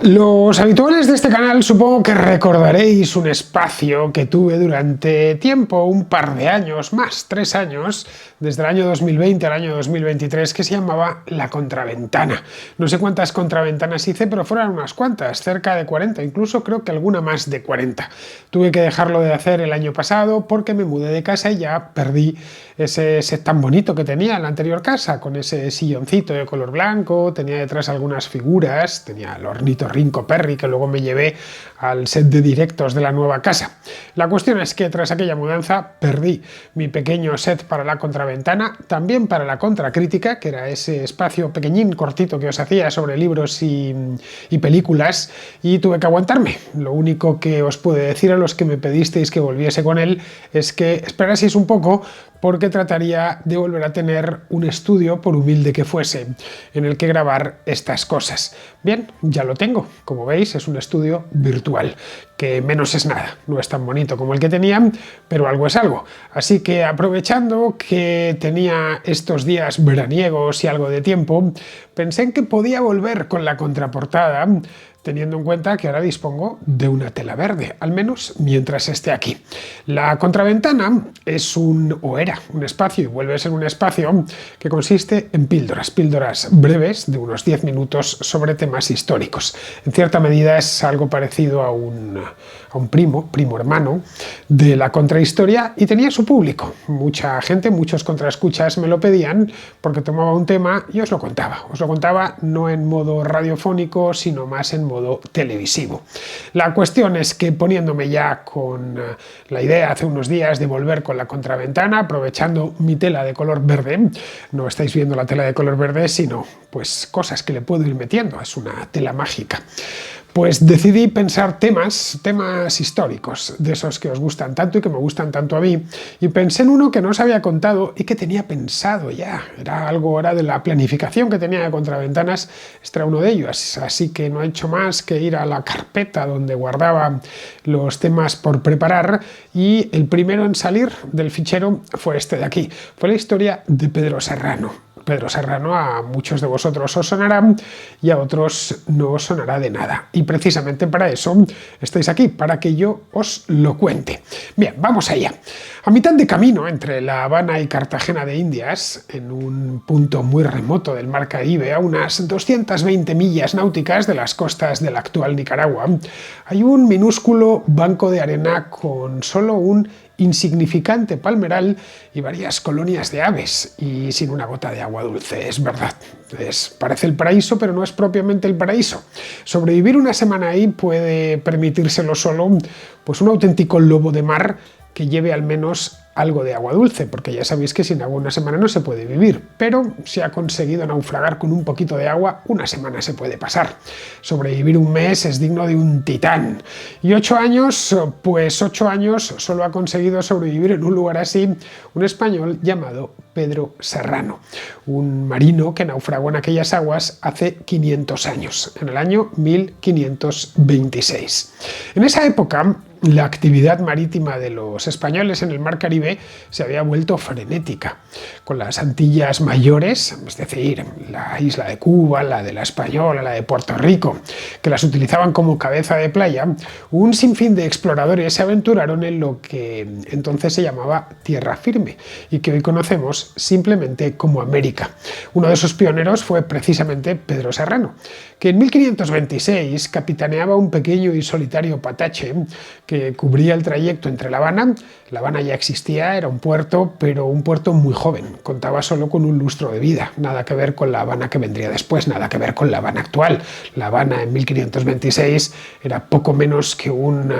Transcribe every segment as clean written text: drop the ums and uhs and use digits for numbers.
Los habituales de este canal supongo que recordaréis un espacio que tuve durante tiempo, un par de años, más, 3 años, desde el año 2020 al año 2023, que se llamaba La Contraventana. No sé cuántas contraventanas hice, pero fueron unas cuantas, cerca de 40, incluso creo que alguna más de 40. Tuve que dejarlo de hacer el año pasado porque me mudé de casa y ya perdí ese set tan bonito que tenía en la anterior casa, con ese silloncito de color blanco, tenía detrás algunas figuras, tenía el hornito Rinco Perry que luego me llevé al set de directos de la nueva casa. La cuestión es que tras aquella mudanza perdí mi pequeño set para la contraventana, también para la contracrítica, que era ese espacio pequeñín, cortito que os hacía sobre libros y películas, y tuve que aguantarme. Lo único que os puedo decir a los que me pedisteis que volviese con él es que esperaseis un poco, porque trataría de volver a tener un estudio, por humilde que fuese, en el que grabar estas cosas. Bien, ya lo tengo. Como veis, es un estudio virtual, que menos es nada. No es tan bonito como el que tenía, pero algo es algo. Así que, aprovechando que tenía estos días veraniegos y algo de tiempo, pensé en que podía volver con la contraportada, teniendo en cuenta que ahora dispongo de una tela verde, al menos mientras esté aquí. La contraventana es era un espacio, y vuelve a ser un espacio que consiste en píldoras breves de unos 10 minutos sobre temas históricos. En cierta medida es algo parecido a un primo hermano de la contrahistoria, y tenía su público. Mucha gente, muchos contraescuchas me lo pedían porque tomaba un tema y os lo contaba. Os lo contaba no en modo radiofónico, sino más en modo televisivo. La cuestión es que, poniéndome ya con la idea hace unos días de volver con la contraventana, aprovechando mi tela de color verde, no estáis viendo la tela de color verde, sino pues cosas que le puedo ir metiendo, es una tela mágica. Pues decidí pensar temas históricos, de esos que os gustan tanto y que me gustan tanto a mí, y pensé en uno que no os había contado y que tenía pensado ya. Era algo hora de la planificación que tenía de contraventanas, este era uno de ellos, así que no he hecho más que ir a la carpeta donde guardaba los temas por preparar, y el primero en salir del fichero fue este de aquí, fue la historia de Pedro Serrano. Pedro Serrano a muchos de vosotros os sonará y a otros no os sonará de nada. Y precisamente para eso estáis aquí, para que yo os lo cuente. Bien, vamos allá. A mitad de camino entre La Habana y Cartagena de Indias, en un punto muy remoto del mar Caribe, a unas 220 millas náuticas de las costas del actual Nicaragua, hay un minúsculo banco de arena con solo un insignificante palmeral y varias colonias de aves, y sin una gota de agua dulce, es verdad. Parece el paraíso, pero no es propiamente el paraíso. Sobrevivir una semana ahí puede permitírselo solo pues un auténtico lobo de mar que lleve al menos algo de agua dulce, porque ya sabéis que sin agua una semana no se puede vivir, pero si ha conseguido naufragar con un poquito de agua, una semana se puede pasar. Sobrevivir un mes es digno de un titán. Y 8 años, pues 8 años solo ha conseguido sobrevivir en un lugar así un español llamado Pedro Serrano, un marino que naufragó en aquellas aguas hace 500 años, en el año 1526. En esa época, la actividad marítima de los españoles en el mar Caribe se había vuelto frenética. Con las Antillas Mayores, es decir, la isla de Cuba, la de la Española, la de Puerto Rico, que las utilizaban como cabeza de playa, un sinfín de exploradores se aventuraron en lo que entonces se llamaba tierra firme y que hoy conocemos simplemente como América. Uno de esos pioneros fue precisamente Pedro Serrano, que en 1526 capitaneaba un pequeño y solitario patache que cubría el trayecto entre La Habana ya existía, era un puerto, pero un puerto muy joven, contaba solo con un lustro de vida, nada que ver con La Habana que vendría después, nada que ver con La Habana actual. La Habana en 1526 era poco menos que un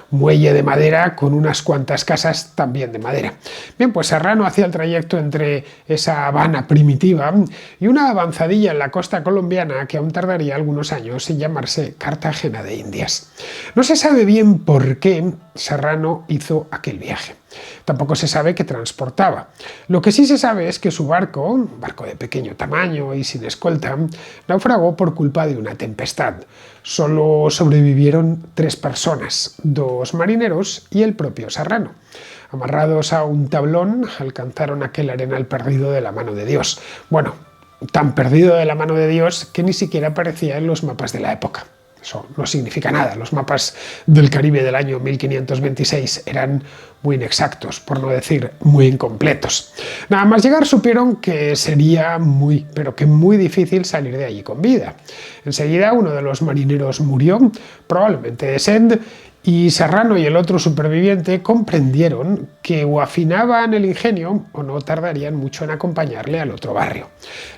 muelle de madera con unas cuantas casas también de madera. Bien, pues Serrano hacía el trayecto entre esa Habana primitiva y una avanzadilla en la costa colombiana que aún tardaría algunos años en llamarse Cartagena de Indias. No se sabe bien por qué Serrano hizo aquel viaje. Tampoco se sabe qué transportaba. Lo que sí se sabe es que su barco, un barco de pequeño tamaño y sin escolta, naufragó por culpa de una tempestad. Solo sobrevivieron 3 personas, 2 marineros y el propio Serrano. Amarrados a un tablón, alcanzaron aquel arenal perdido de la mano de Dios. Bueno, tan perdido de la mano de Dios que ni siquiera aparecía en los mapas de la época. Eso no significa nada. Los mapas del Caribe del año 1526 eran muy inexactos, por no decir muy incompletos. Nada más llegar supieron que sería pero que muy difícil salir de allí con vida. Enseguida uno de los marineros murió, probablemente de sed, y Serrano y el otro superviviente comprendieron que o afinaban el ingenio o no tardarían mucho en acompañarle al otro barrio.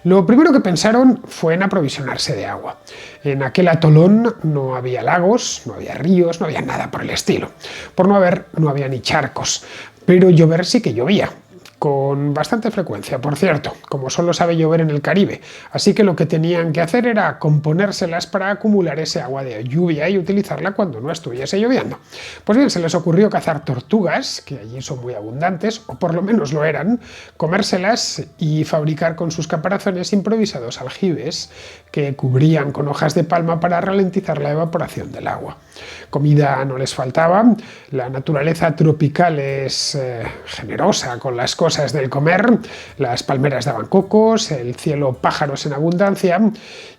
Lo primero que pensaron fue en aprovisionarse de agua. En aquel atolón no había lagos, no había ríos, no había nada por el estilo. Por no había ni charcos, pero llover sí que llovía. Con bastante frecuencia, por cierto, como solo sabe llover en el Caribe. Así que lo que tenían que hacer era componérselas para acumular ese agua de lluvia y utilizarla cuando no estuviese lloviendo. Pues bien, se les ocurrió cazar tortugas, que allí son muy abundantes, o por lo menos lo eran, comérselas y fabricar con sus caparazones improvisados aljibes que cubrían con hojas de palma para ralentizar la evaporación del agua. Comida no les faltaba, la naturaleza tropical es generosa con las cosas del comer, las palmeras daban cocos, el cielo pájaros en abundancia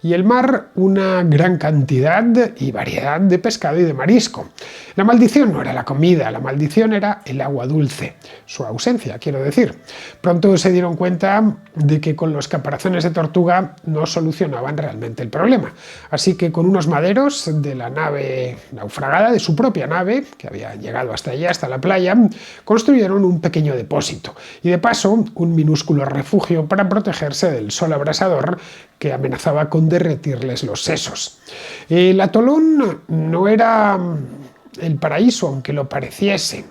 y el mar una gran cantidad y variedad de pescado y de marisco. La maldición no era la comida, la maldición era el agua dulce, su ausencia, quiero decir. Pronto se dieron cuenta de que con los caparazones de tortuga no solucionaban realmente el problema, así que con unos maderos de la nave naufragada, de su propia nave, que había llegado hasta allá, hasta la playa, construyeron un pequeño depósito y de paso un minúsculo refugio para protegerse del sol abrasador que amenazaba con derretirles los sesos. El atolón no era el paraíso, aunque lo pareciese.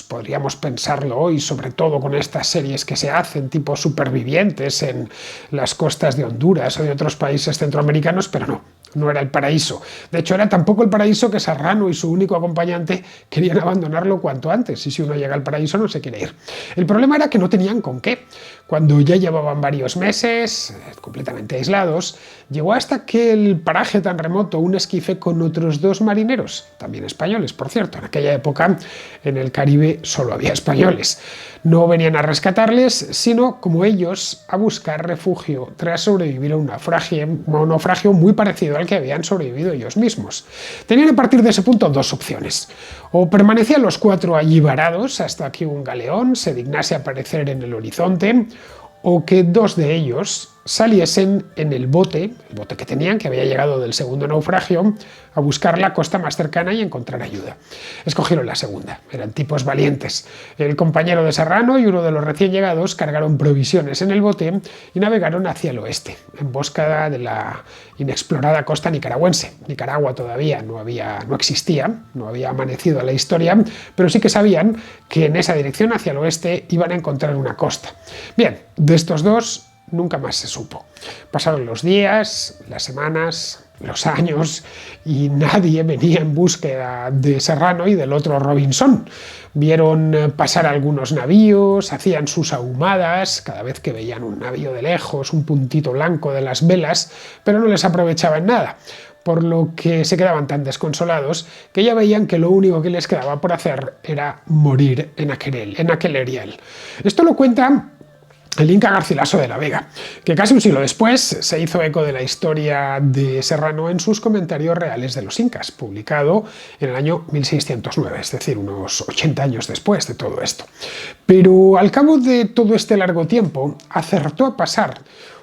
Podríamos pensarlo hoy, sobre todo con estas series que se hacen, tipo Supervivientes, en las costas de Honduras o de otros países centroamericanos, pero no era el paraíso. De hecho, era tampoco el paraíso que Serrano y su único acompañante querían abandonarlo cuanto antes, y si uno llega al paraíso no se quiere ir. El problema era que no tenían con qué. Cuando ya llevaban varios meses, completamente aislados, llegó hasta aquel paraje tan remoto un esquife con otros dos marineros, también españoles, por cierto. En aquella época, en el Caribe, solo había españoles. No venían a rescatarles, sino, como ellos, a buscar refugio tras sobrevivir a un naufragio muy parecido al que habían sobrevivido ellos mismos. Tenían a partir de ese punto dos opciones. O permanecían los cuatro allí varados hasta que un galeón se dignase aparecer en el horizonte, o que dos de ellos saliesen en el bote que tenían, que había llegado del segundo naufragio, a buscar la costa más cercana y encontrar ayuda. Escogieron la segunda, eran tipos valientes. El compañero de Serrano y uno de los recién llegados cargaron provisiones en el bote y navegaron hacia el oeste, en busca de la inexplorada costa nicaragüense. Nicaragua todavía no existía, no había amanecido a la historia, pero sí que sabían que en esa dirección hacia el oeste iban a encontrar una costa. Bien, de estos dos nunca más se supo. Pasaron los días, las semanas, los años y nadie venía en búsqueda de Serrano y del otro Robinson. Vieron pasar algunos navíos, hacían sus ahumadas cada vez que veían un navío de lejos, un puntito blanco de las velas, pero no les aprovechaba en nada, por lo que se quedaban tan desconsolados que ya veían que lo único que les quedaba por hacer era morir en aquel erial. Esto lo cuenta el Inca Garcilaso de la Vega, que casi un siglo después se hizo eco de la historia de Serrano en sus Comentarios Reales de los Incas, publicado en el año 1609, es decir, unos 80 años después de todo esto. Pero al cabo de todo este largo tiempo, acertó a pasar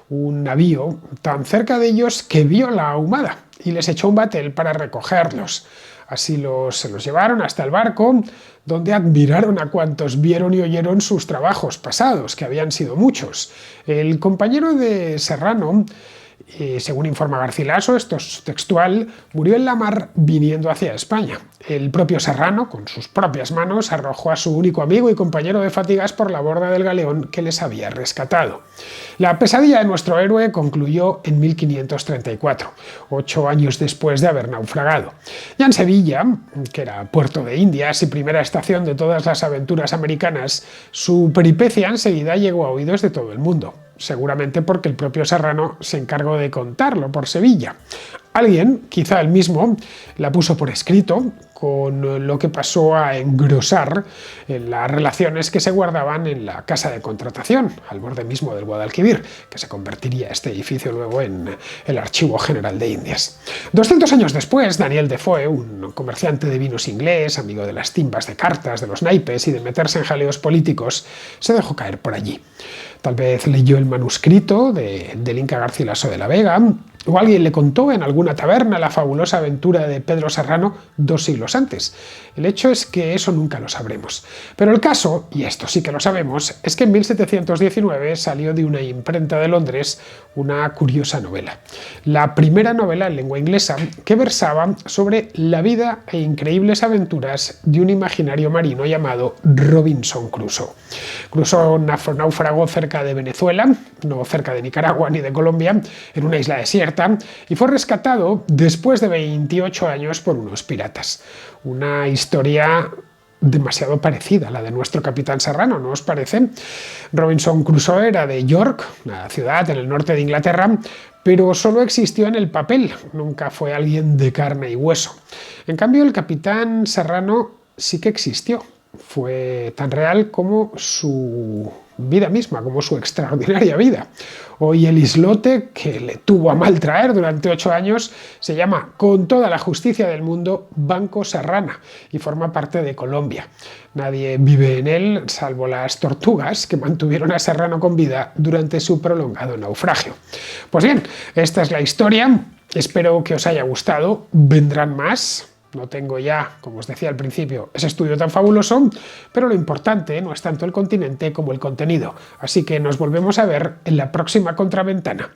un navío tan cerca de ellos que vio la ahumada y les echó un batel para recogerlos. Así se los llevaron hasta el barco, donde admiraron a cuantos vieron y oyeron sus trabajos pasados, que habían sido muchos. El compañero de Serrano, según informa Garcilaso, esto es textual, murió en la mar viniendo hacia España. El propio Serrano, con sus propias manos, arrojó a su único amigo y compañero de fatigas por la borda del galeón que les había rescatado. La pesadilla de nuestro héroe concluyó en 1534, 8 años después de haber naufragado. Ya en Sevilla, que era puerto de Indias y primera estación de todas las aventuras americanas, su peripecia enseguida llegó a oídos de todo el mundo, seguramente porque el propio Serrano se encargó de contarlo por Sevilla. Alguien, quizá él mismo, la puso por escrito, con lo que pasó a engrosar en las relaciones que se guardaban en la casa de contratación, al borde mismo del Guadalquivir, que se convertiría este edificio luego en el Archivo General de Indias. 200 años después, Daniel Defoe, un comerciante de vinos inglés, amigo de las timbas de cartas, de los naipes y de meterse en jaleos políticos, se dejó caer por allí. Tal vez leyó el manuscrito del Inca Garcilaso de la Vega, o alguien le contó en alguna taberna la fabulosa aventura de Pedro Serrano 2 siglos antes. El hecho es que eso nunca lo sabremos. Pero el caso, y esto sí que lo sabemos, es que en 1719 salió de una imprenta de Londres una curiosa novela. La primera novela en lengua inglesa que versaba sobre la vida e increíbles aventuras de un imaginario marino llamado Robinson Crusoe. Crusoe naufragó cerca de Venezuela, no cerca de Nicaragua ni de Colombia, en una isla desierta, y fue rescatado después de 28 años por unos piratas. Una historia demasiado parecida a la de nuestro Capitán Serrano, ¿no os parece? Robinson Crusoe era de York, una ciudad en el norte de Inglaterra, pero solo existió en el papel, nunca fue alguien de carne y hueso. En cambio, el Capitán Serrano sí que existió. Fue tan real como su vida misma, como su extraordinaria vida. Hoy el islote, que le tuvo a mal traer durante 8 años, se llama, con toda la justicia del mundo, Banco Serrana y forma parte de Colombia. Nadie vive en él, salvo las tortugas que mantuvieron a Serrano con vida durante su prolongado naufragio. Pues bien, esta es la historia. Espero que os haya gustado. Vendrán más. No tengo ya, como os decía al principio, ese estudio tan fabuloso, pero lo importante no es tanto el continente como el contenido. Así que nos volvemos a ver en la próxima Contraventana.